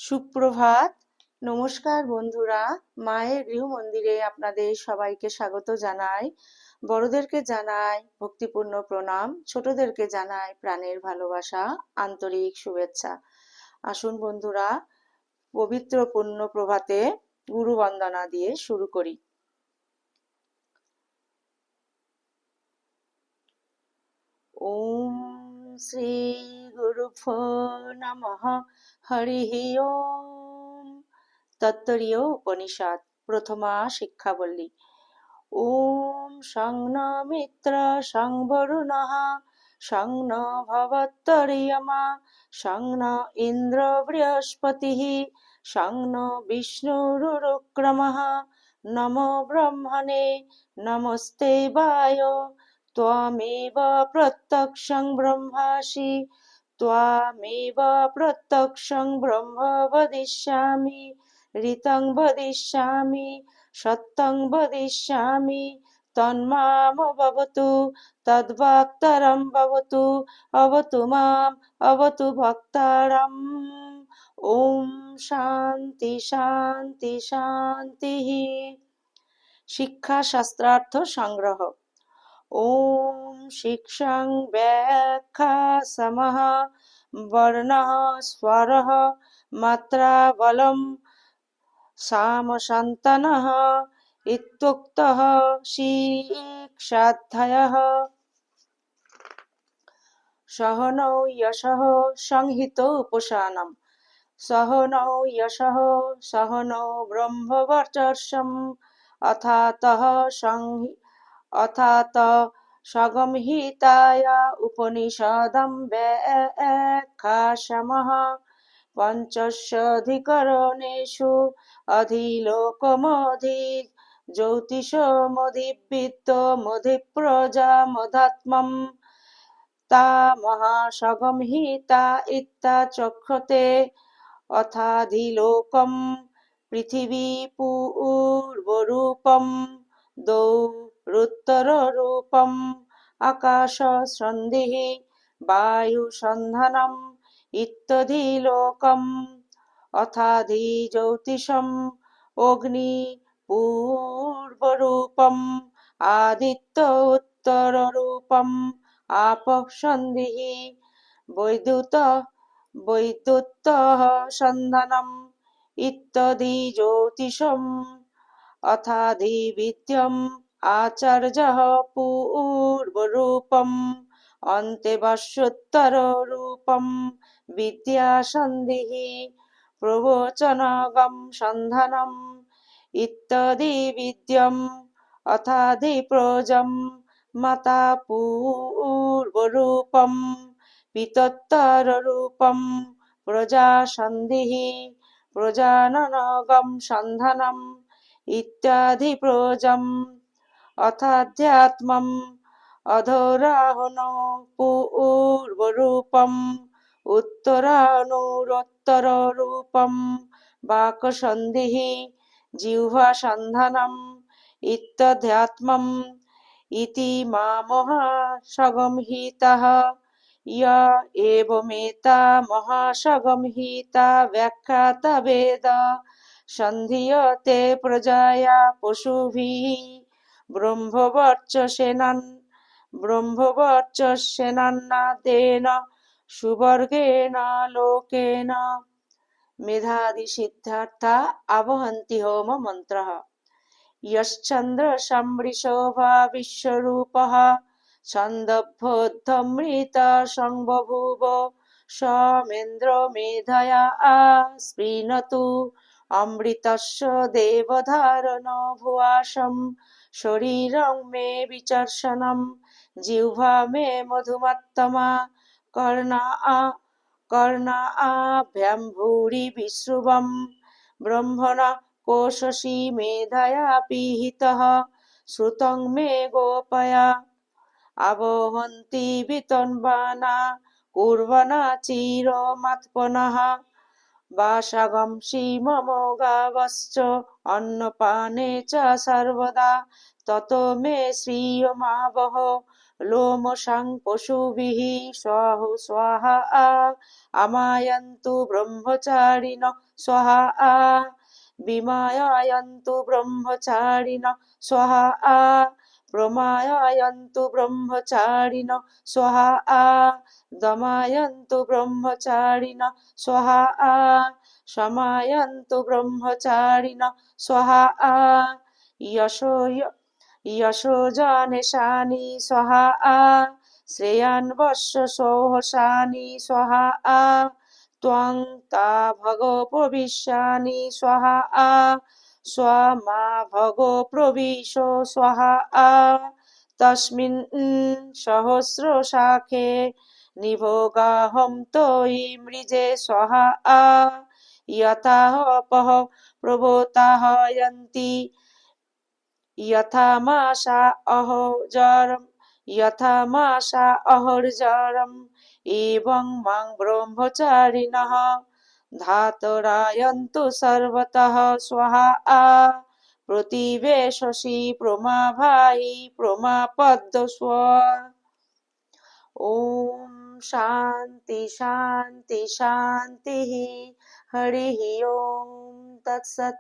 সুপ্রভাত। নমস্কার বন্ধুরা। মায়ের গৃহ মন্দিরে আপনাদের সবাইকে স্বাগত জানাই। বড়দেরকে জানাই ভক্তিপূর্ণ প্রণাম, ছোটদেরকে জানাই প্রাণের ভালোবাসা, আন্তরিক শুভেচ্ছা। আসুন বন্ধুরা, পবিত্র পুণ্য প্রভাতে গুরু বন্দনা দিয়ে শুরু করি। ওম শ্রী গুরুভ্যো নমঃ। হরিঃ ওম। তত্তরীয় উপনিষদ প্রথমা শিক্ষাবল্লী। ওম সং ন মিত্র সং বরুণঃ সং ন ভবত্তরিয়মা সং ন ইন্দ্র বৃহস্পতিঃ সং ন বিষ্ণুরুক্রমঃ। নমো ব্রহ্মণে নমস্তে বায় ত্বমেব প্রত্যক্ষং ব্রহ্মাসি ত্বমেব প্রত্যক্ষং ব্রহ্ম বদিষ্যামি ঋতং বদিষ্যামি সত্যং বদিষ্যামি তন্মামবতু তদ্ভক্তারং ভবতু অবতু মাম অবতু ভক্তারং। ওম শান্তি শান্তি শান্তি। শিক্ষা শাস্ত্রার্থ সংগ্রহ। ওম শিক্ষাং ব্যাখ্যা সমঃ বর্ণঃ স্বরঃ মাত্রা বলম সামসন্তনঃ ইত্যুক্তঃ শিক্ষাধ্যায়ঃ। সহনৌ যশঃ সংহিত উপসানম সহনৌ যশঃ সহনৌ ব্রহ্মবর্চস্বম অথাত সংহিতায়া উপনিষদং ব্যাখ্যাসমঃ। পঞ্চস্যধিকরণেষু অধিলোকমধি জ্যোতিষমধিবিদ্যমধিপ্রজামধাত্মম তা মহাসংহিতা ইত্যাচক্ষতে। অথাধিলোকম পৃথিবী পূর্বরূপম দৌরুত্তররূপম আকাশ সন্ধিঃ বায়ুসন্ধানম ইত্যধিলোকম। অথাধিজ্যোতিষম অগ্নি পূর্বরূপম আদিত্য উত্তররূপম আপঃ সন্ধিঃ বৈদ্যুতঃ সন্ধানম ইত্যধিজ্যোতিষম। অথাধিবিদ্যম আচার্যঃ পূর্বরূপম অন্তেবশ্যোত্তররূপম বিদ্যা সন্ধিঃ প্রবচনগম সন্ধানম ইত্যধিবিদ্যম। অথাধিপ্রজম মাতা পূর্বরূপম পিতোত্তররূপম প্রজা সন্ধিঃ প্রজাননগম সন্ধানম ইত্যাধিপ্রজম। অথাধ্যাত্মম অধোরাহনো পূর্বরূপম উত্তরানুরুত্তররূপম বাকসন্ধিঃ জিহ্বাসন্ধানম ইত্যধ্যাত্মম। ইতি মহাসংহিতাঃ। য় এবমেতা মহাসংহিতা ব্যাখ্যাতা বেদ সন্ধিয়তে প্রজায়া পশুভিঃ ব্রহ্মবর্চস্যেনান্নাদেন সুবর্গেণ লোকেন। মেধাদি সিদ্ধার্থা আবহন্তি হোম মন্ত্রঃ। যশ্চন্দ্র সমৃষোভা বিশ্বরূপঃ ছন্দোবদ্ধমৃত সংবভূব সোমেন্দ্র মেধয়া স্পৃণোতু অমৃতস্য দেবধারণো ভুয়াসম। শরীরং মে বিচর্ষণম জিহ্বা মে মধুমত্তমা কর্ণাভ্যাম ভূরি বিশ্রুবম। ব্রহ্মণঃ কোশসি মেধয়া পিহিতঃ শ্রুতং মে গোপয়। আবহন্তি বিতন্বানা কুর্বনা চিরমাত্মনঃ বাসাগমসি মম গাবশ্চ অন্নপানে চ সর্বদা ততো মে শ্রিয়মাবহ লোমশাং পশুভিः स्वाहा আমায়ন্তু ব্রহ্মচারিণ स्वाहा বিমায়ায়ন্তু ব্রহ্মচারিণ स्वाहा প্রমায়ায়ন্তু ব্রহ্মচারিণ स्वाहा দমায়ন্তু ব্রহ্মচারিণ स्वाहा শমায়ন্তু ব্রহ্মচারিণ स्वाहा यशो जानेशानि स्वाहा श्रेयान्वश्य सोहसानि स्वाहा त्वं ता भगो प्रविशानि स्वाहा स्वमा भगो प्रविशो स्वाहा तस्मिन् सहस्रशाखे निभोगाहं तोयि मृजे स्वाहा यथापः प्रबोताहयन्ति यथामाशा अहर्जरम् एवं मां ब्रह्मचारिणः धातरायन्तु सर्वतः स्वाहा प्रतिवेशसि प्रमाभाहि प्रमापद्स्व। ओम शांति शांति शांति। हरि ओम तत्सत।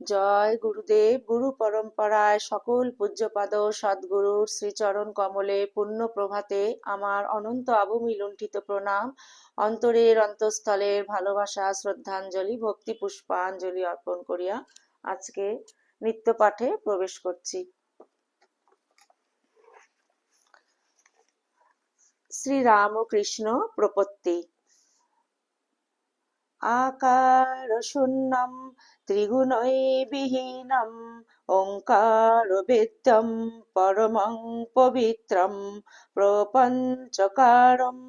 জয় গুরুদেব। গুরু পরম্পরায় সকল পূজ্যপাদ সদ্গুরুর শ্রীচরণ কমলে পূর্ণ প্রভাতে আমার অনন্ত আবমি লুণ্ঠিত প্রণাম, অন্তরের অন্তঃস্থলের ভালোবাসা, শ্রদ্ধাঞ্জলি, ভক্তি পুষ্পাঞ্জলি অর্পণ করিয়া আজকে নিত্য পাঠে প্রবেশ করছি। শ্রীরামকৃষ্ণ প্রপত্তি। আকার শূন্যম ত্রিগুণৈর্বিহীনম ওঙ্কার বেদ্যম পরমং পবিত্রম প্রপঞ্চকারম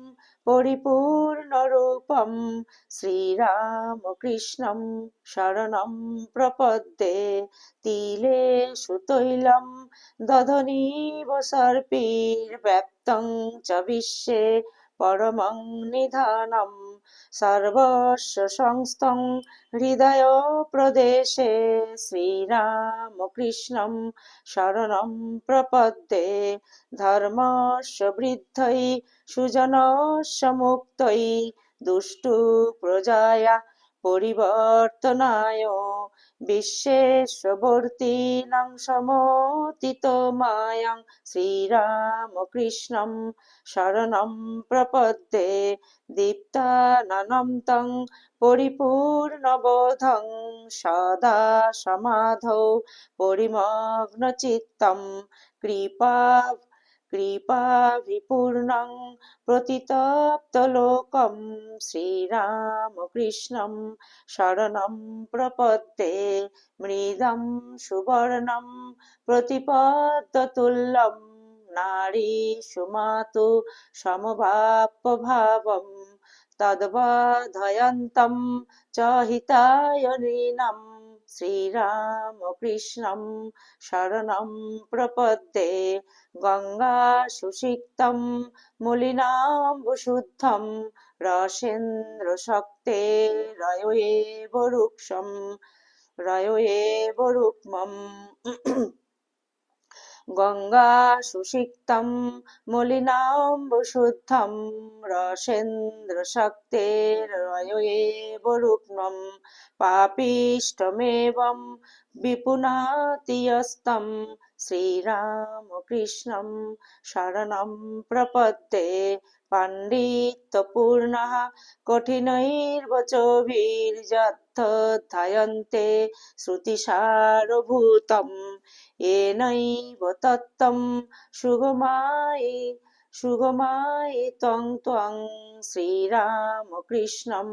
পরিপূর্ণরূপম শ্রীরামকৃষ্ণম শরণম প্রপদ্যে। তিলেষু তৈলম দধনীব সর্পির্ব্যাপ্তং চ বিশ্বে পরমং নিধানম সর্বস্ব সংস্থং হৃদয় প্রদেশে শ্রীরামকৃষ্ণম শরণম প্রপদ্যে। ধর্মস্য বৃদ্ধৈ সুজনস্য মুক্তৈ দুষ্টু প্রজায়া পরিবর্তনায় বিশ্বেশ্বর্তীনাং সমতিত মায়াং শ্রীরামকৃষ্ণম শরণম প্রপদ্যে। দীপ্তাননম তং পরিপূর্ণবোধং সদা সমাধৌ পরিমগ্নচিত্তম কৃপাভিপূর্ণং প্রতিতপ্তলোকম শ্রীরামকৃষ্ণম শরণম প্রপদ্যে। মৃদম সুবর্ণম প্রতিপদ্যতুল্যম নারীষু মাতু সমভাবম তদ্বধয়ন্तं চ হিতায় নৃণাম শ্রীরামকৃষ্ণম শরণম প্রপদ্যে। গঙ্গা সুষিক্তম মলিনাম্বুশুদ্ধম রসেন্দ্র শক্তে রয়য়েব রুক্মম। গঙ্গা সুষিক্তম মলিনাম্বুশুদ্ধম রসেন্দ্র শক্তেরয়য়েব রুক্মম। পাপিষ্ঠমেবং বিপুনাতিয়স্তম শ্রীরামকৃষ্ণম শরণম প্রপদ্যে। পাণ্ডিত্যপূর্ণः কঠিনৈর্বচোभिर्यথোধ্যায়ন্তে শ্রুতিসারভূতম येनैव तत्त्वं সুগমায়িतं ত্বং শ্রীরামকৃষ্ণং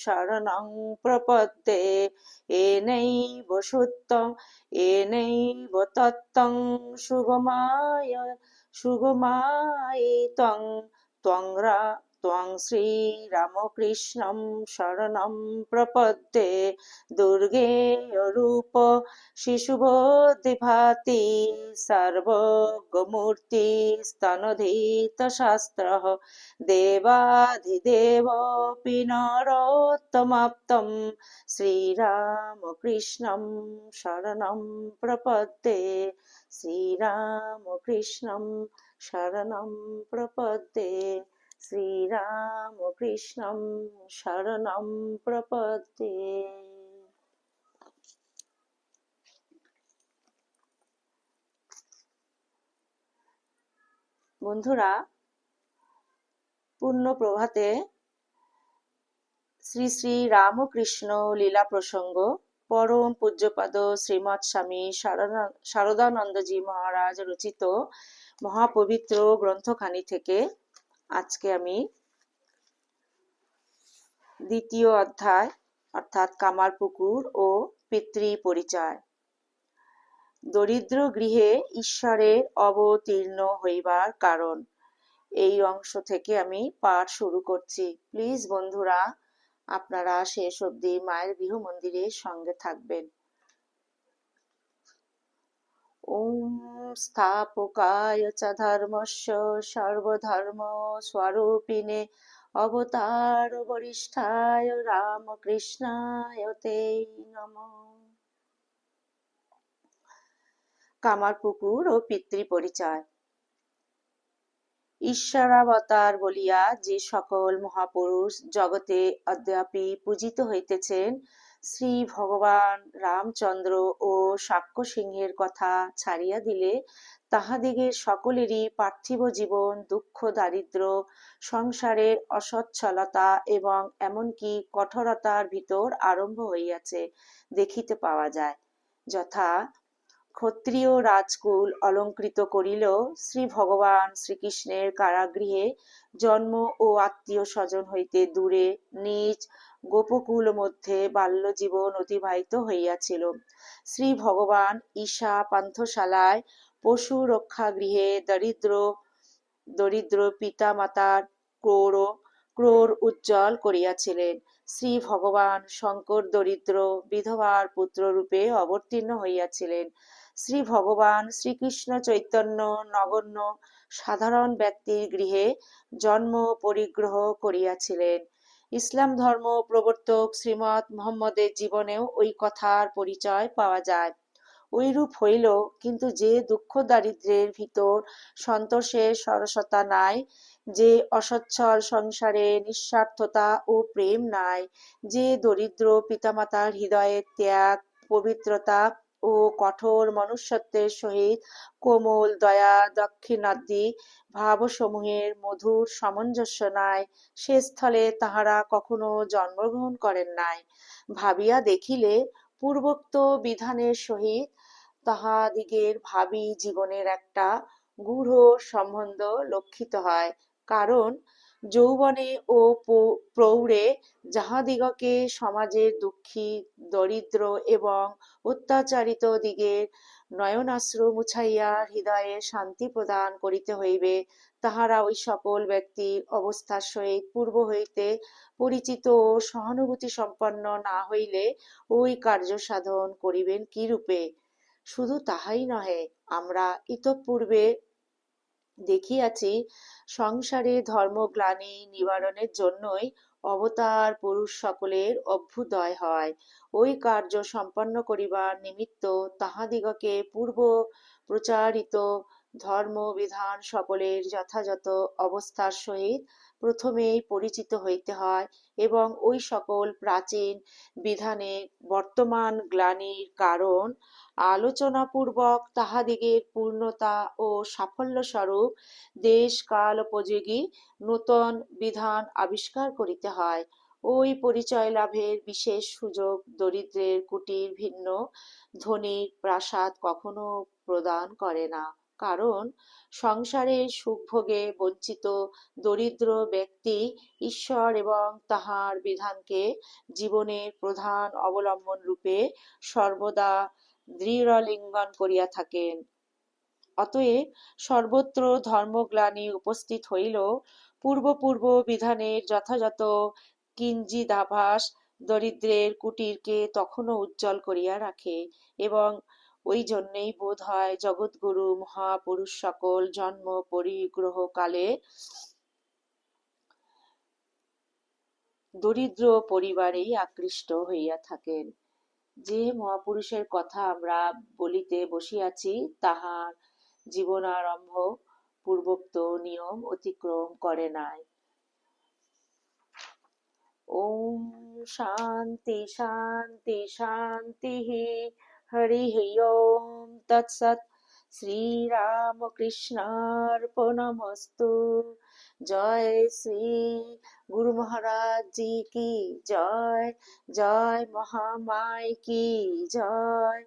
শরণং প্রপদ্যে। येनैव তত্ত্বং সুগমায়িतं ত্বং শ্রীরামকৃষ্ণং শরণং প্রপদ্যে। দুর্গে রূপ শিশুবুদ্ধিভাতি সর্বজ্ঞমূর্তি স্তনধীত শাস্ত্রঃ। দেবাধিদেবোऽপি নরোত্তমাপ্তং শ্রীরামকৃষ্ণং শরণং প্রপদ্যে। শ্রীরামকৃষ্ণং শরণং প্রপদ্যে। শ্রীরামকৃষ্ণং শরণং প্রপদ্যে। বন্ধুরা, পূর্ণ প্রভাতে শ্রী শ্রী রামকৃষ্ণ লীলা প্রসঙ্গ পরম পূজ্যপাদ শ্রীমৎ স্বামী শারদানন্দজি মহারাজ রচিত মহাপবিত্র গ্রন্থখানি থেকে আজকে আমি দ্বিতীয় অধ্যায় অর্থাৎ কামারপুকুর ও পিতৃ পরিচয়, দরিদ্র গৃহে ঈশ্বরের অবতীর্ণ হইবার কারণ, এই অংশ থেকে আমি পাঠ শুরু করছি। প্লিজ বন্ধুরা, আপনারা শেষ অবধি মায়ের গৃহ মন্দিরের সঙ্গে থাকবেন। ওম স্থাপকায় চ ধর্মস্য সর্বধর্ম স্বরূপিণে অবতার বরিষ্ঠায় রামকৃষ্ণায় তে নমঃ। কামারপুকুর ও পিতৃ পরিচয়। ঈশ্বরাবতার বলিয়া যে সকল মহাপুরুষ জগতে অদ্যাপি পূজিত হইতেছেন, শ্রী ভগবান রামচন্দ্র ও শাক্য সিংহের কথা ছাড়িয়া দিলে তাহাদিগের সকলেরই পার্থিব জীবন দুঃখ, দারিদ্র, সংসারের অসচ্ছলতা এবং এমনকি কঠোরতার ভিতর আরম্ভ হইয়াছে দেখিতে পাওয়া যায়। যথা ক্ষত্রিয় রাজকুল অলঙ্কৃত করিল শ্রী ভগবান শ্রীকৃষ্ণের কারাগৃহে জন্ম ও আত্মীয় স্বজন হইতে দূরে নিজ গোপকুল মধ্যে বাল্য জীবন অতিবাহিত হইয়াছিল। শ্রী ভগবান ঈশা পান্থশালায় পশু রক্ষা গৃহে দরিদ্র পিতা মাতার ক্রোড় উজ্জ্বল করিয়াছিলেন। শ্রী ভগবান শঙ্কর দরিদ্র বিধবার পুত্ররূপে অবতীর্ণ হইয়াছিলেন। শ্রী ভগবান শ্রীকৃষ্ণ চৈতন্য নগণ্য সাধারণ ব্যক্তির গৃহে জন্ম পরিগ্রহ করিয়াছিলেন। ইসলাম ধর্ম প্রবর্তক শ্রীমৎ মুহাম্মদের জীবনেও ওই কথার পরিচয় পাওয়া যায়। ঐরূপ হইল, কিন্তু যে দুঃখ দারিদ্র্যের ভিতর সন্তোষের সরসতা নাই, যে অসচ্ছল সংসারে নিঃস্বার্থতা ও প্রেম নাই, যে দরিদ্র পিতামাতার হৃদয়ের ত্যাগ, পবিত্রতা ও কঠোর মনুষ্যত্বের সহিত কোমল দয়া দাক্ষিণাদি ভাবসমূহের মধুর সামঞ্জস্য নাই, সে স্থলে তাহারা কখনো জন্মগ্রহণ করেন নাই, ভাবিয়া দেখিলে পূর্বোক্ত বিধানের সহিত তাহাদিগের ভাবী জীবনের একটা গূঢ় সম্বন্ধ লক্ষিত হয়। কারণ যৌবনে ও প্রৌঢ়ে যাহাদিগকে সমাজের দুঃখী, দরিদ্র এবং অত্যাচারিত দিগের নয়নাশ্রু মুছাইয়া হৃদয়ে শান্তি প্রদান করিতে হইবে, তাহারা ওই সকল ব্যক্তির অবস্থার সহিত পূর্ব হইতে পরিচিত ও সহানুভূতি সম্পন্ন না হইলে ওই কার্য সাধন করিবেন কিরূপে? শুধু তাহাই নহে, আমরা ইতঃপূর্বে দেখিয়াছি, সংসারে ধর্মগ্লানি নিবারণের জন্যই অবতার পুরুষ সকলের অভ্যুদয় হয়। ওই কার্য সম্পন্ন করিবার নিমিত্ত তাহাদিগকে পূর্ব প্রচারিত ধর্মবিধান সকলের যথাযথ অবস্থার সহিত প্রথমেই পরিচিত হইতে হয় এবং ওই সকল প্রাচীন বিধানের বর্তমান গ্লানির কারণ আলোচনাপূর্বক তাহাদিগের পূর্ণতা ও সাফল্যস্বরূপ দেশ কালোপযোগী নূতন বিধান আবিষ্কার করিতে হয়। ওই পরিচয় লাভের বিশেষ সুযোগ দরিদ্রের কুটির ভিন্ন ধনীর প্রাসাদ কখনো প্রদান করে না। কারণ সংসারের সুখভোগে বঞ্চিত দরিদ্র ব্যক্তি ঈশ্বর এবং তাহার বিধানকে জীবনের প্রধান অবলম্বন রূপে সর্বদা দৃঢ়লিঙ্গন করিয়া থাকেন। অতএব সর্বত্র ধর্মগ্লানি উপস্থিত হইল, পূর্ব পূর্ব বিধানের যথাযথ কিঞ্চিদাভাস দরিদ্রের কুটিরকে তখনও উজ্জ্বল করিয়া রাখে, এবং ওই জন্যেই বোধ হয় জগৎগুরু মহাপুরুষ সকল জন্ম পরিগ্রহকালে দরিদ্র পরিবারেই আকৃষ্ট হইয়া থাকেন। যে মহাপুরুষের কথা আমরা বলিতে বসিয়াছি, তাহার জীবনারম্ভ পূর্বোক্ত নিয়ম অতিক্রম করে নাই। ওম শান্তি শান্তি শান্তি। হরি ওম তৎসৎ। শ্রীরামকৃষ্ণার্পণমস্তু। জয় শ্রী গুরু মহারাজ জি কি জয়। জয় মহামাই কি জয়।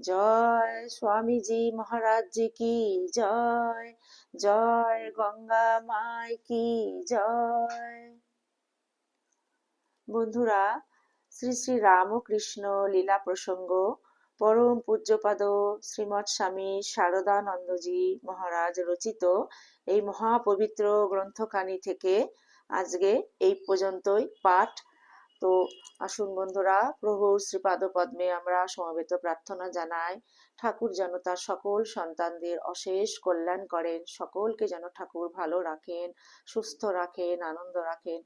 জয় স্বামীজি মহারাজ জি কি জয়। জয় গঙ্গা মাই কি জয়। বন্ধুরা, শ্রী শ্রী রামকৃষ্ণ লীলা প্রসঙ্গ পরম পূজ্যপাদ শ্রীমৎ স্বামী শারদানন্দজি মহারাজ রচিত এই মহাপবিত্র গ্রন্থখানি থেকে আজকে এই পর্যন্তই পাঠ। তো আসুন বন্ধুরা, প্রভুর শ্রীপাদ পদ্মে আমরা সমবেত প্রার্থনা জানাই, ঠাকুর যেন তার সকল সন্তানদের অশেষ কল্যাণ করেন, সকলকে যেন ঠাকুর ভালো রাখেন, সুস্থ রাখেন, আনন্দ রাখেন।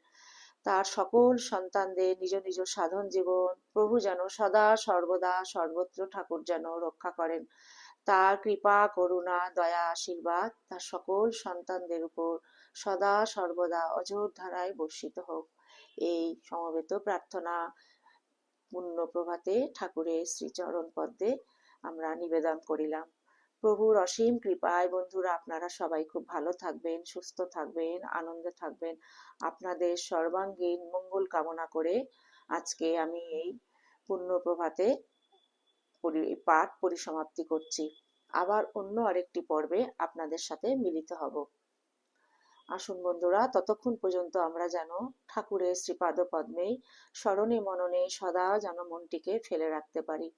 তার সকল সন্তানদের নিজ নিজ সাধন জীবন প্রভু যেন সদা সর্বদা সর্বত্র ঠাকুর যেন রক্ষা করেন। তার কৃপা করুণা দয়া আশীর্বাদ তার সকল সন্তানদের উপর সদা সর্বদা অঝোর ধারায় বর্ষিত হোক। এই সমবেত প্রার্থনা পুণ্য প্রভাতে ঠাকুরের শ্রীচরণ পদ্মে আমরা নিবেদন করিলাম। প্রভুর অসীম কৃপায় বন্ধুরা আপনারা সবাই খুব ভালো থাকবেন, সুস্থ থাকবেন, আনন্দে থাকবেন। আপনাদের সর্বাঙ্গীন মঙ্গল কামনা করে আজকে আমি এই পুণ্য প্রভাতে পাঠ পরিসমাপ্তি করছি। আবার অন্য আরেকটি পর্বে আপনাদের সাথে মিলিত হব। আসুন বন্ধুরা, ততক্ষণ পর্যন্ত আমরা যেন ঠাকুরের শ্রীপাদ পদ্মেই স্মরণে মননে সদা যেন মনটিকে ফেলে রাখতে পারি।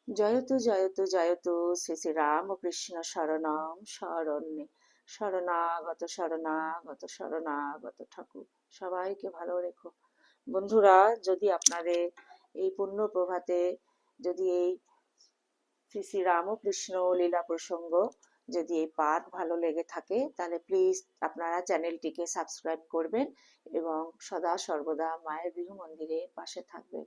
জয়তু জয়তু জয়তু শ্রী শ্রী রামকৃষ্ণ শরণম শরণ্যে। শরণাগত শরণাগত শরণাগত ঠাকুর সবাইকে ভালো রেখো। বন্ধুরা, যদি আপনাদের এই পুণ্য প্রভাতে যদি এই শ্রী শ্রী রামকৃষ্ণ লীলা প্রসঙ্গ যদি এই পাঠ ভালো লেগে থাকে, তাহলে প্লিজ আপনারা চ্যানেলটিকে সাবস্ক্রাইব করবেন এবং সদা সর্বদা মায়ের গৃহ মন্দিরের পাশে থাকবেন।